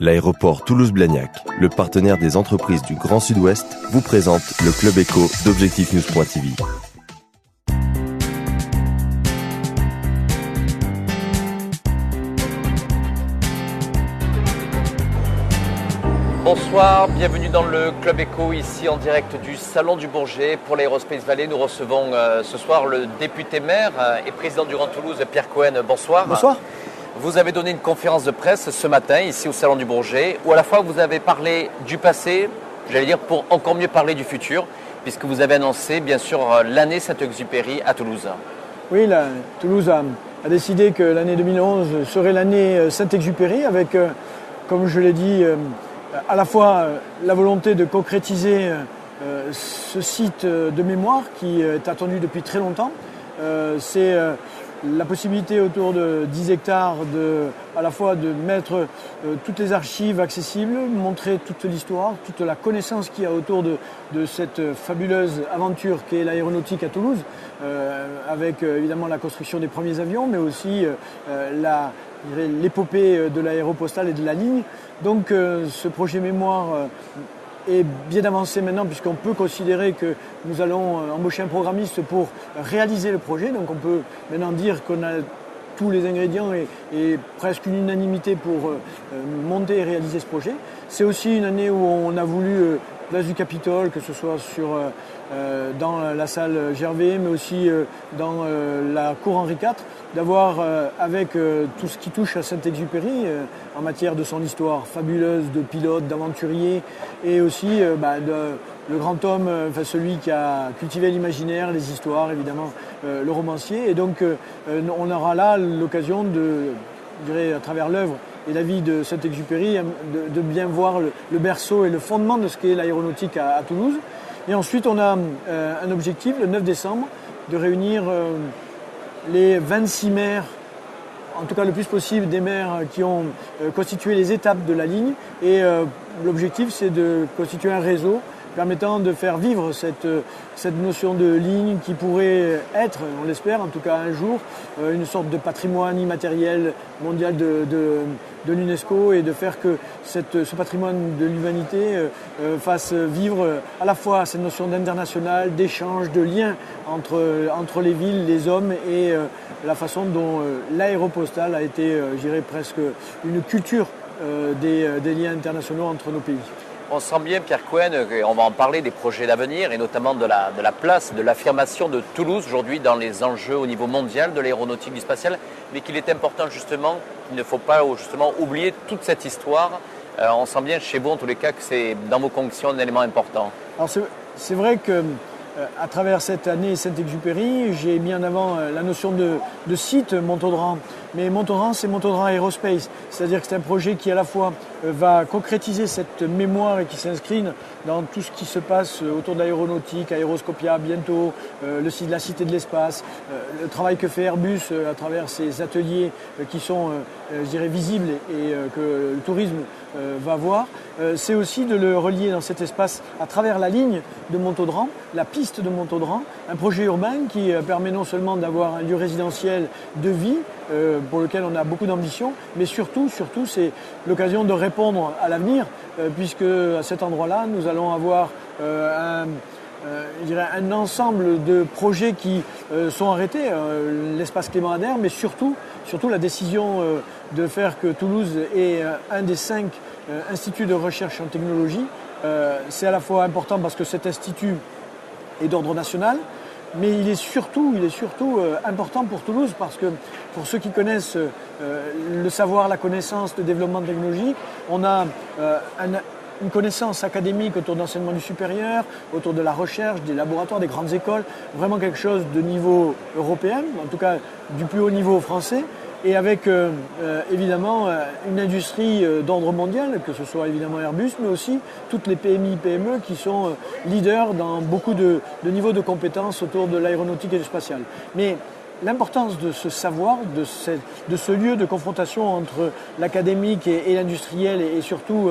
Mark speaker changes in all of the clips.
Speaker 1: L'aéroport Toulouse-Blagnac, le partenaire des entreprises du Grand Sud-Ouest, vous présente le Club Éco d'Objectif-News.tv.
Speaker 2: Bonsoir, bienvenue dans le Club Éco, ici en direct du Salon du Bourget. Pour l'Aérospace Valley, nous recevons ce soir le député maire et président du Grand Toulouse, Pierre Cohen. Bonsoir.
Speaker 3: Bonsoir.
Speaker 2: Vous avez donné une conférence de presse ce matin, ici au Salon du Bourget, où à la fois vous avez parlé du passé, j'allais dire pour encore mieux parler du futur, puisque vous avez annoncé bien sûr l'année Saint-Exupéry à Toulouse.
Speaker 3: Oui, Toulouse a décidé que l'année 2011 serait l'année Saint-Exupéry, avec, comme je l'ai dit, à la fois la volonté de concrétiser ce site de mémoire qui est attendu depuis très longtemps. C'est la possibilité autour de 10 hectares à la fois de mettre toutes les archives accessibles, montrer toute l'histoire, toute la connaissance qu'il y a autour de cette fabuleuse aventure qu'est l'aéronautique à Toulouse, avec évidemment la construction des premiers avions, mais aussi l'épopée de l'aéropostale et de la ligne. Donc ce projet mémoire est bien avancé maintenant, puisqu'on peut considérer que nous allons embaucher un programmiste pour réaliser le projet. Donc on peut maintenant dire qu'on a tous les ingrédients et presque une unanimité pour monter et réaliser ce projet. C'est aussi une année où on a voulu, place du Capitole, que ce soit dans la salle Gervais, mais aussi dans la cour Henri IV, d'avoir avec tout ce qui touche à Saint-Exupéry en matière de son histoire fabuleuse, de pilote, d'aventurier, et aussi le grand homme, celui qui a cultivé l'imaginaire, les histoires, évidemment, le romancier. Et donc on aura là l'occasion à travers l'œuvre et la vie de Saint-Exupéry, de bien voir le berceau et le fondement de ce qu'est l'aéronautique à Toulouse. Et ensuite, on a un objectif, le 9 décembre, de réunir les 26 maires, en tout cas le plus possible des maires qui ont constitué les étapes de la ligne. Et l'objectif, c'est de constituer un réseau permettant de faire vivre cette notion de ligne qui pourrait être, on l'espère en tout cas un jour, une sorte de patrimoine immatériel mondial de l'UNESCO, et de faire que ce patrimoine de l'humanité fasse vivre à la fois cette notion d'international, d'échange, de lien entre les villes, les hommes, et la façon dont l'aéropostale a été, je dirais, presque une culture des liens internationaux entre nos pays.
Speaker 2: On sent bien, Pierre Cohen, qu'on va en parler des projets d'avenir et notamment de la place, de l'affirmation de Toulouse aujourd'hui dans les enjeux au niveau mondial de l'aéronautique, du spatial, mais qu'il est important justement, qu'il ne faut pas justement oublier toute cette histoire. On sent bien chez vous en tous les cas que c'est dans vos convictions un élément important.
Speaker 3: Alors c'est vrai que à travers cette année Saint-Exupéry, j'ai mis en avant la notion de site Montaudan. Mais Montaudan, c'est Montaudan Aerospace. C'est-à-dire que c'est un projet qui à la fois va concrétiser cette mémoire et qui s'inscrit dans tout ce qui se passe autour de l'aéronautique, Aeroscopia bientôt, la Cité de l'Espace, le travail que fait Airbus à travers ses ateliers qui sont, je dirais, visibles et que le tourisme va voir. C'est aussi de le relier dans cet espace à travers la ligne de Montaudan, la piste de Montaudan, un projet urbain qui permet non seulement d'avoir un lieu résidentiel de vie, pour lequel on a beaucoup d'ambition, mais surtout, c'est l'occasion de répondre à l'avenir, puisque à cet endroit-là, nous allons avoir un ensemble de projets qui sont arrêtés, l'espace Clément Ader, mais surtout la décision de faire que Toulouse est un des 5 instituts de recherche en technologie. C'est à la fois important parce que cet institut est d'ordre national, mais il est surtout important pour Toulouse, parce que pour ceux qui connaissent le savoir, la connaissance, le développement technologique, on a une connaissance académique autour de l'enseignement du supérieur, autour de la recherche, des laboratoires, des grandes écoles, vraiment quelque chose de niveau européen, en tout cas du plus haut niveau français, et avec évidemment une industrie d'ordre mondial, que ce soit évidemment Airbus, mais aussi toutes les PMI, PME qui sont leaders dans beaucoup de niveaux de compétences autour de l'aéronautique et du spatial. Mais l'importance de ce savoir, de ce lieu de confrontation entre l'académique et l'industriel, et surtout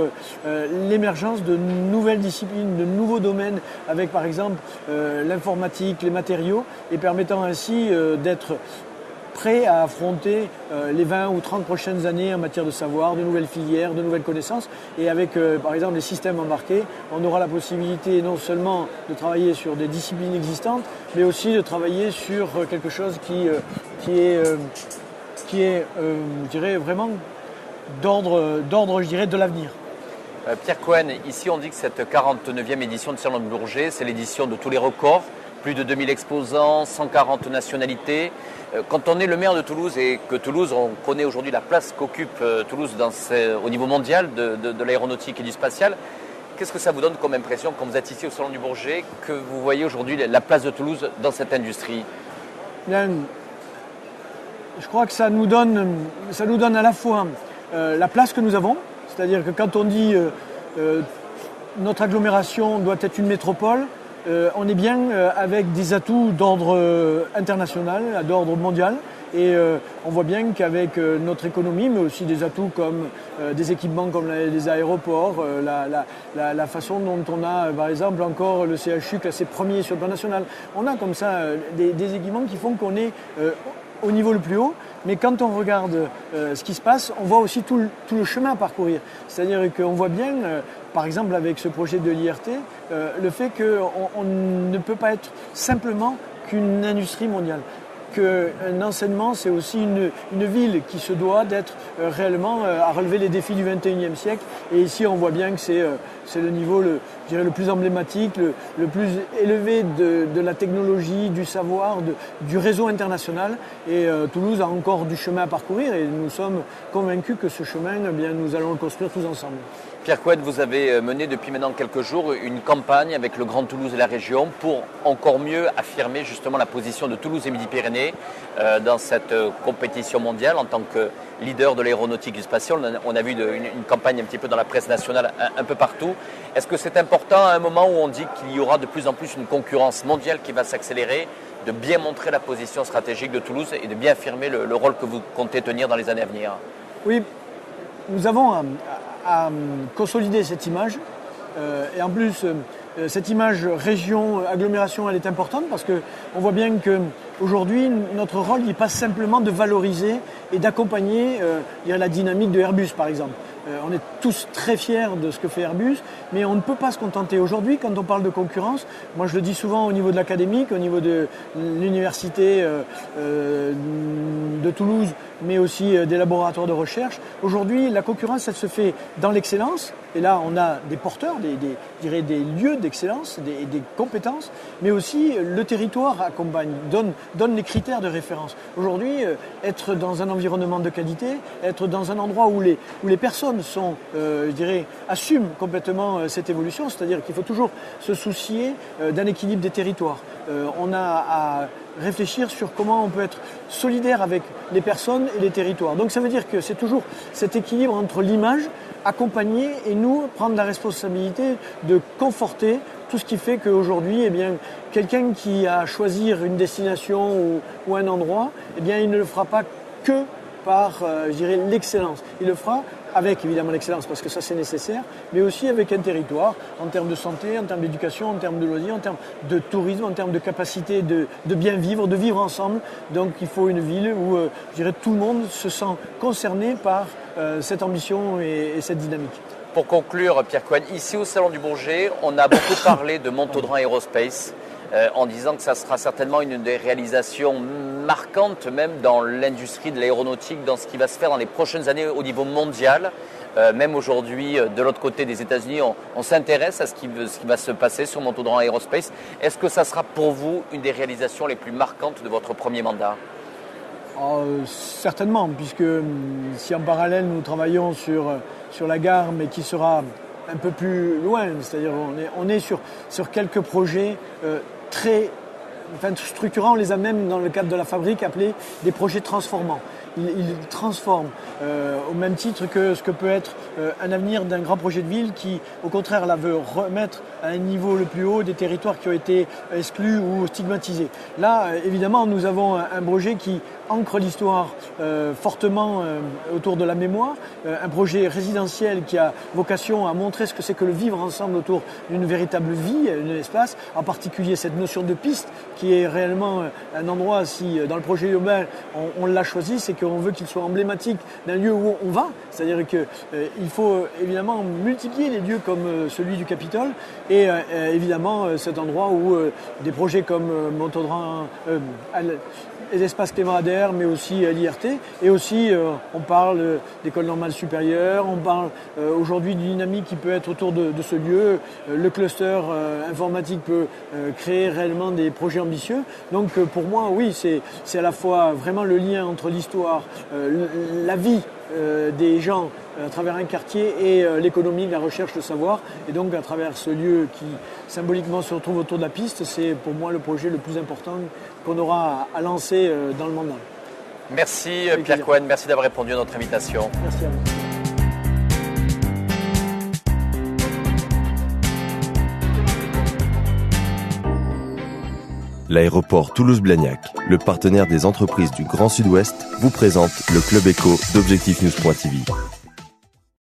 Speaker 3: l'émergence de nouvelles disciplines, de nouveaux domaines, avec par exemple l'informatique, les matériaux, et permettant ainsi d'être prêts à affronter les 20 ou 30 prochaines années en matière de savoir, de nouvelles filières, de nouvelles connaissances. Et avec, par exemple, des systèmes embarqués, on aura la possibilité non seulement de travailler sur des disciplines existantes, mais aussi de travailler sur quelque chose qui est, je dirais, vraiment d'ordre, je dirais, de l'avenir.
Speaker 2: Pierre Cohen, ici on dit que cette 49e édition de Salon de Bourget, c'est l'édition de tous les records, plus de 2000 exposants, 140 nationalités. Quand on est le maire de Toulouse et que Toulouse, on connaît aujourd'hui la place qu'occupe Toulouse au niveau mondial de l'aéronautique et du spatial, qu'est-ce que ça vous donne comme impression quand vous êtes ici au Salon du Bourget, que vous voyez aujourd'hui la place de Toulouse dans cette industrie?
Speaker 3: Bien, je crois que ça nous donne à la fois la place que nous avons, c'est-à-dire que quand on dit notre agglomération doit être une métropole, on est bien avec des atouts d'ordre international, d'ordre mondial. Et on voit bien qu'avec notre économie, mais aussi des atouts comme des équipements comme les aéroports, la façon dont on a, par exemple, encore le CHU classé premier sur le plan national, on a comme ça des équipements qui font qu'on est au niveau le plus haut. Mais quand on regarde ce qui se passe, on voit aussi tout le chemin à parcourir. C'est-à-dire qu'on voit bien, par exemple avec ce projet de l'IRT, le fait qu'on ne peut pas être simplement qu'une industrie mondiale. Qu'un enseignement, c'est aussi une ville qui se doit d'être réellement à relever les défis du XXIe siècle. Et ici, on voit bien que c'est le niveau, je dirais, le plus emblématique, le plus élevé de la technologie, du savoir, du réseau international. Et Toulouse a encore du chemin à parcourir et nous sommes convaincus que ce chemin, eh bien, nous allons le construire tous ensemble.
Speaker 2: Pierre Cohen, vous avez mené depuis maintenant quelques jours une campagne avec le Grand Toulouse et la région pour encore mieux affirmer justement la position de Toulouse et Midi-Pyrénées dans cette compétition mondiale en tant que leader de l'aéronautique du spatial. On a vu une campagne un petit peu dans la presse nationale un peu partout. Est-ce que c'est important à un moment où on dit qu'il y aura de plus en plus une concurrence mondiale qui va s'accélérer, de bien montrer la position stratégique de Toulouse et de bien affirmer le rôle que vous comptez tenir dans les années à venir?
Speaker 3: Oui, nous avons à consolider cette image et en plus cette image région, agglomération, elle est importante parce qu'on voit bien qu'aujourd'hui notre rôle n'est pas simplement de valoriser et d'accompagner la dynamique de Airbus par exemple. On est tous très fiers de ce que fait Airbus, mais on ne peut pas se contenter. Aujourd'hui, quand on parle de concurrence, moi je le dis souvent au niveau de l'académique, au niveau de l'université de Toulouse, mais aussi des laboratoires de recherche. Aujourd'hui, la concurrence, elle se fait dans l'excellence. Et là, on a des porteurs, des lieux d'excellence, des compétences, mais aussi le territoire accompagne, donne les critères de référence. Aujourd'hui, être dans un environnement de qualité, être dans un endroit où les personnes assument complètement cette évolution, c'est-à-dire qu'il faut toujours se soucier d'un équilibre des territoires. On a à réfléchir sur comment on peut être solidaire avec les personnes et les territoires. Donc ça veut dire que c'est toujours cet équilibre entre l'image, accompagner et nous prendre la responsabilité de conforter tout ce qui fait qu'aujourd'hui, eh bien, quelqu'un qui a choisi une destination ou un endroit, eh bien, il ne le fera pas que par, l'excellence. Il le fera avec évidemment l'excellence parce que ça c'est nécessaire, mais aussi avec un territoire en termes de santé, en termes d'éducation, en termes de loisirs, en termes de tourisme, en termes de capacité de bien vivre, de vivre ensemble. Donc il faut une ville où tout le monde se sent concerné par cette ambition et cette dynamique.
Speaker 2: Pour conclure, Pierre Cohen, ici au Salon du Bourget, on a beaucoup parlé de Montaudran Aerospace en disant que ça sera certainement une des réalisations marquantes même dans l'industrie de l'aéronautique, dans ce qui va se faire dans les prochaines années au niveau mondial. Même aujourd'hui, de l'autre côté des États-Unis, on s'intéresse à ce qui va se passer sur Montaudran Aerospace. Est-ce que ça sera pour vous une des réalisations les plus marquantes de votre premier mandat ?
Speaker 3: Certainement, puisque si en parallèle nous travaillons sur la gare, mais qui sera un peu plus loin, c'est-à-dire on est sur quelques projets structurants, on les a même dans le cadre de la fabrique appelés des projets transformants. il transforme au même titre que ce que peut être un avenir d'un grand projet de ville qui, au contraire, là, veut remettre à un niveau le plus haut des territoires qui ont été exclus ou stigmatisés. Là, évidemment, nous avons un projet qui ancre l'histoire fortement autour de la mémoire, un projet résidentiel qui a vocation à montrer ce que c'est que le vivre ensemble autour d'une véritable vie, d'un espace, en particulier cette notion de piste qui est réellement un endroit, si dans le projet urbain on l'a choisi, c'est qu'on veut qu'il soit emblématique d'un lieu où on va, c'est-à-dire qu'il faut évidemment multiplier les lieux comme celui du Capitole et évidemment cet endroit où des projets comme Montaudran, les espaces Clément Ader, mais aussi l'IRT. Et aussi, on parle d'école normale supérieure, on parle aujourd'hui d'une dynamique qui peut être autour de ce lieu. Le cluster informatique peut créer réellement des projets ambitieux. Donc pour moi, oui, c'est à la fois vraiment le lien entre l'histoire, la vie des gens à travers un quartier et l'économie, la recherche, le savoir. Et donc à travers ce lieu qui symboliquement se retrouve autour de la piste, c'est pour moi le projet le plus important qu'on aura à lancer dans le mandat.
Speaker 2: Merci Pierre Cohen, merci d'avoir répondu à notre invitation.
Speaker 3: Merci à vous.
Speaker 1: L'aéroport Toulouse-Blagnac, le partenaire des entreprises du Grand Sud-Ouest, vous présente le Club Éco d'Objectif News.tv.